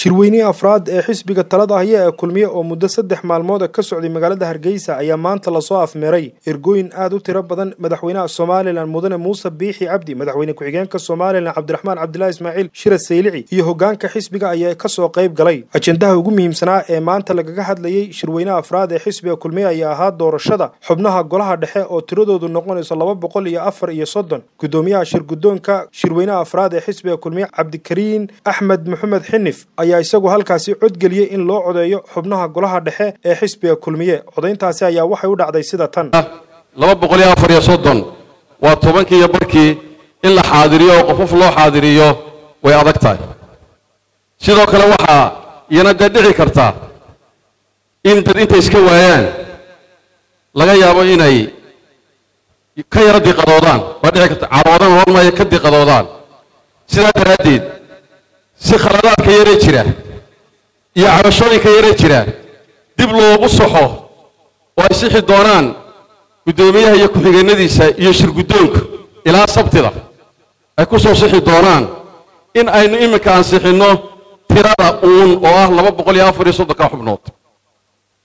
shirweyne afraad ee xisbiga talada haya ee kulmiye oo muddo 3 maalmood ka socday magaalada Hargeysa ayaa maanta la soo afmeeray ergooyin aad u tiro badan madaxweynaha Soomaaliland Mudane Muuse Biixi Cabdi madaxweyne ku-xigeenka Soomaaliland Cabdiraxmaan Cabdilaahi Ismaaciil Shire Saylici iyo hoggaanka xisbiga ayaa ka soo qayb galay ajendaha ugu muhiimsanaa ee maanta lagaga hadlayay shirweyne afraad ee xisbiga kulmiye ayaa ahaa doorashada xubnaha golaha dhexe oo tiradoodu noqonayso 234 gudoomiyaha shirgudoonka shirweyne afraad ee xisbiga kulmiye Cabdikariin Axmed Maxamed Xinif ayaa isagu halkaasi cod geliyay in loo codeeyo xubnaha golaha dhexe ee xisbiga kulmiye codeyntaasi ayaa waxay u dhacday sida tan 234 waa 10 iyo barkii in la xaadiriyo qof loo xaadiriyo way adag tahay sidoo kale waxa iyana dhici karta in inta iska waayaan laga yaabo inay ka yara diqadoodaan waa dhici karta caroodan hormay ka diqadoodaan sida daraadeed si khaladaadka yare jira iyo cabashooyinka yare jira dib loogu soxo oo ay sixi doonaan gudoomiyaha iyo ku-xigeenadiisa iyo shirgudoonka ilaa sabtida ay ku soo sixi doonaan in aynu imika ansixino tirada oo ah 234 xubnood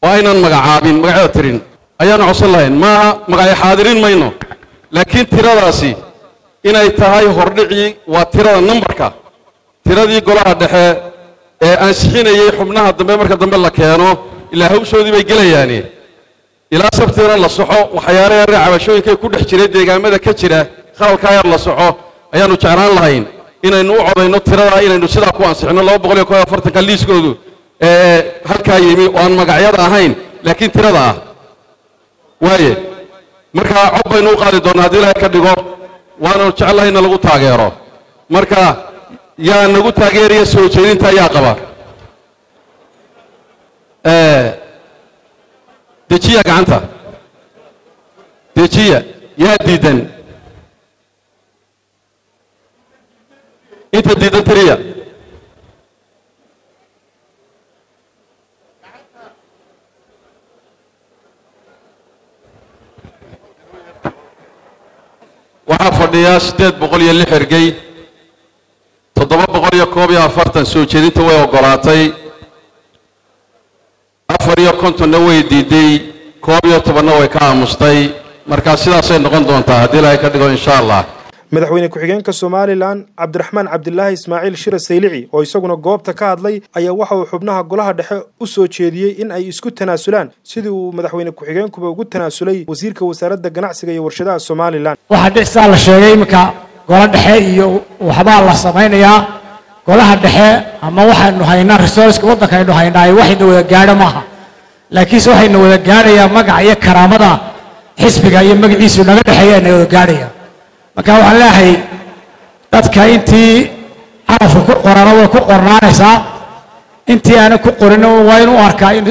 oo aynan magacaabin magacyada tirin ayaan codsan lahayn ma magacay xaadirin mayno laakiin tiradaasi inay tahay hordhici waa tirada numberka tiradii golaha dhexe ee ansixinayay xubnaha dambe marka dambe la keeno ilaa hawshoodii bay galayaan ilaa sabtida la soxo waxyaalo yar cabashooyinka ku dhex jiray deegaamada ka jira khalka yar la soxo ayaanu jeclaan lahayn inaynu u codeyno tirada inaynu sida ku ansixino 240 liiskoodu halka yimi oo aan magacyada ahayn laakiin tirada ah waaye marka cod baynu u qaadi doonaa hadii Ilaahay ka dhigo waana jecelahay in lagu taageero marka yaa nagu taageeriyo soo jeedinta ayaa qaba dejiya gacanta dejiya yaa diidan inta diidan tiriya waxaa fadhiya 806 ergey 741 soo jeedinta way ogolaatay 450 way diiday 11 way ka aamustay marka sidaas ay noqon doontaa hadii Ilaahay ka dhigo insha Allah madaxweyne ku-xigeenka Soomaaliland Cabdiraxmaan Cabdilaahi Ismaaciil Shire Saylici oo isaguna goobta ka hadlay ayaa waxa uu xubnaha golaha dhexe u soo jeediyay in ay isku tanaasulaan sidii uu madaxweyne ku-xigeenkuba ugu tanaasulay wasiirka wasaaradda ganacsiga iyo warshadaha Soomaaliland waxa dhisa la sheegay imka golaha dhexe iyo waxba la sameeynaya golaha dhexe ama waxaanu haynaa resource waddanka aynu haynaa waxayna wada gaadho maaha laakiin waxayna wada gaadhayaa magaca iyo karaamada xisbiga iyo magaciisu naga dhaxeeyay wada gaadhaya marka waxaan leeyahay dadka intii carafka ku qorana way ku qornaanaysaa intii aan ku qorin waa inuu arkaa in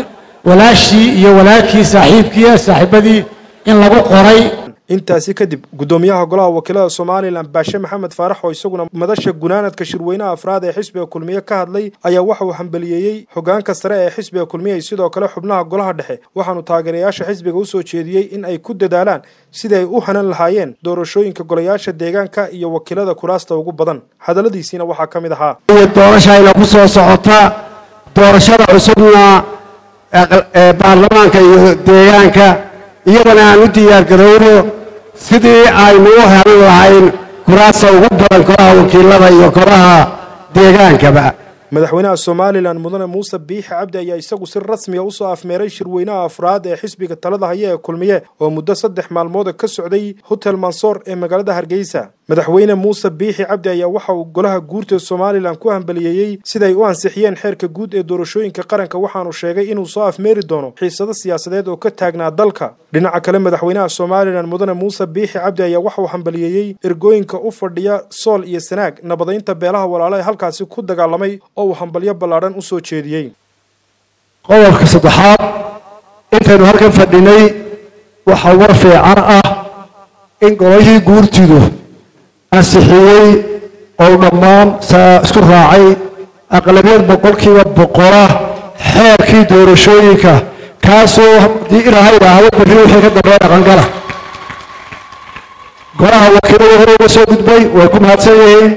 walaashii iyo walaalkii saaxiibadii in lagu qoray intaasi kadib gudoomiyaha golaha wakiilada Soomaaliland Baashe Maxamed Faarax oo isaguna madasha gunaanadka shirweynaha afraad ee xisbiga kulmiye ka hadlay ayaa waxa uu hambaliyay hoggaanka sare ee xisbiga kulmiye sidoo kale xubnaha golaha dhexe waxaanu taageerayaasha xisbiga u soo jeediyay in ay ku dadaalaan sidii ay u hanan lahaayeen doorashooyinka golayaasha deegaanka iyo wakiilada kuraasta ugu badan hadaladiisina waxa kamid ahaa doorashada ku soo socota doorashada cusubna baarlamaanka iyo deegaanka iyadana aan u diyaar garowno sidii aynu u helan lahayn kuraasta ugu badan golaha wakiilada iyo golaha deegaankaba madaxweynaha Soomaaliland Mudane Muuse Biixi Cabdi ayaa isagu si rasmi ah u soo afmeeray shirweynaha afraad ee xisbiga talada haya ee kulmiye oo muddo 3 maalmood ka socday Hotel Mansour ee magaalada Hargeysa madaxweyne Muuse Biixi Cabdi ayaa waxa uu golaha guurta Soomaaliland ku hambaliyay sida ay u ansixiyeen xeerka guud ee doorashooyinka qaranka waxaanu sheegay inuu soo afmeeri doono xiisado siyaasadeed oo ka taagnaa dalka dhinaca kale madaxweynaha Soomaaliland Mudane Muuse Biixi Cabdi ayaa waxa uu hambaliyay ergooyinka u fadhiya Sool iyo Sanaag nabadeynta beelaha walaalaha halkaasi ku dagaalamay oo uu hambalyo ballaaran u soo jeediyay qodobka saddexaad intaynu halkan fadhinay waxa war fiican ah in golihii guurtidu ansixiyay oo dhammaan isku raacay aqlabiyad 100% xeerkii doorashooyinka kaasoo Ilaahay raahdo bari wixii ka dambeeya dhaqan gala golaha wakiilada hore uga soo gudbay way ku mahadsan yihiin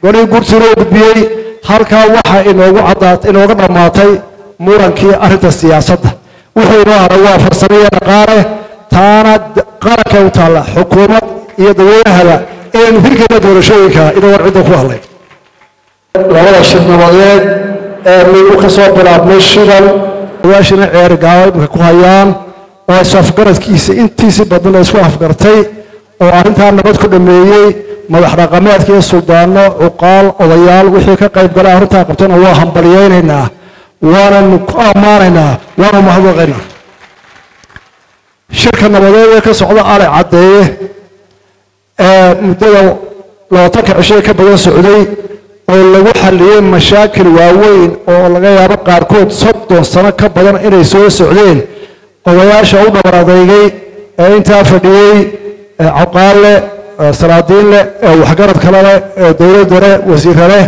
golihii guurtidu gudbiyay halkaa waxaa inooga dhammaatay murankii arrinta siyaasadda wuxuu inoo haray waa farsamo iyo dhaqaale taana qaranka u taalla xukuumad iyo dadweynahaba inaynu hirgelinno doorashooyinka inagoon cidda ku hadlay labada shir nabadeed ee migu ka soo bilaabmay shidan odaashina ceerigaabo imika ku hayaan oo is-afgaradkiisa intiisii badan la isku afgartay oo arrintaa nabad ku dhameeyey madax dhaqameedka iyo suldaano cuqaal odayaal wixii ka qayb galay arrintaa qabtana waa hambalyaynaynaa waananu ku ammaanaynaa waanu mahadnaqaynaa shirka nabadeed ee ka socda ale caddeeye ee muddada 20 cisho ka badan socday oo lagu xalliyey mashaakil waaweyn oo laga yaabo qaarkood 30 sano ka badan inay soo socdeen odayaasha u dhabar adeegay ee intaa fadhiyey cuqaale salaadiinle waxgarad kale leh dowladda leh wasiirra leh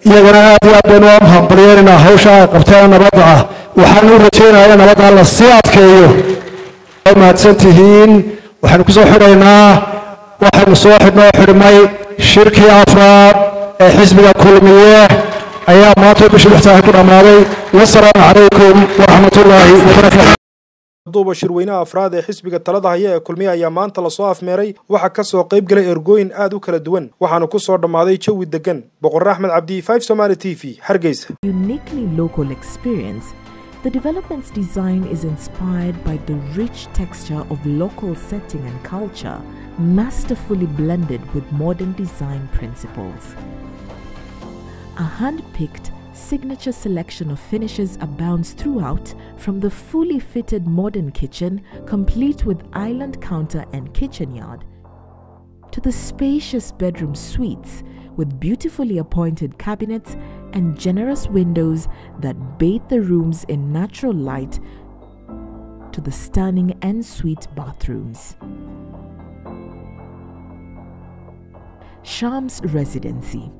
iyagana aad iyo aad baynu u hambalyeynaa hawsha ay qabteen nabadda ah waxaanu rajaynayaa nabadda la sii adkeeyo mahadsan tihiin waxaanu ku soo xidhaynaa waxaanu soo xidhmay shirkii afraad ee xisbiga kulmiye ayaa maanta bishii 6 ku dhamaaday wassalaamu calaykum waraxmatullaahi wabarakaatu duuba shirweynaha afraad ee xisbiga talada haya ee kulmiye ayaa maanta la soo afmeeray waxa ka soo qayb galay ergooyin aad u kala duwan waxaanu ku soo dhamaaday jawi degan boqor Axmed Cabdi 5 Somali TV Hargeysa. Uniquely local experience. The development's design is inspired by the rich texture of local setting and culture, masterfully blended with modern design principles. A hand-picked signature selection of finishes abounds throughout, from the fully fitted modern kitchen, complete with island counter and kitchen yard, to the spacious bedroom suites with beautifully appointed cabinets and generous windows that bathe the rooms in natural light, to the stunning en-suite bathrooms. Shams Residency,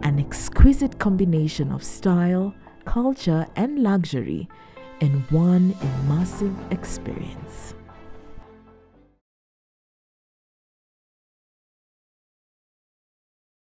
an exquisite combination of style, culture and luxury in one immersive experience.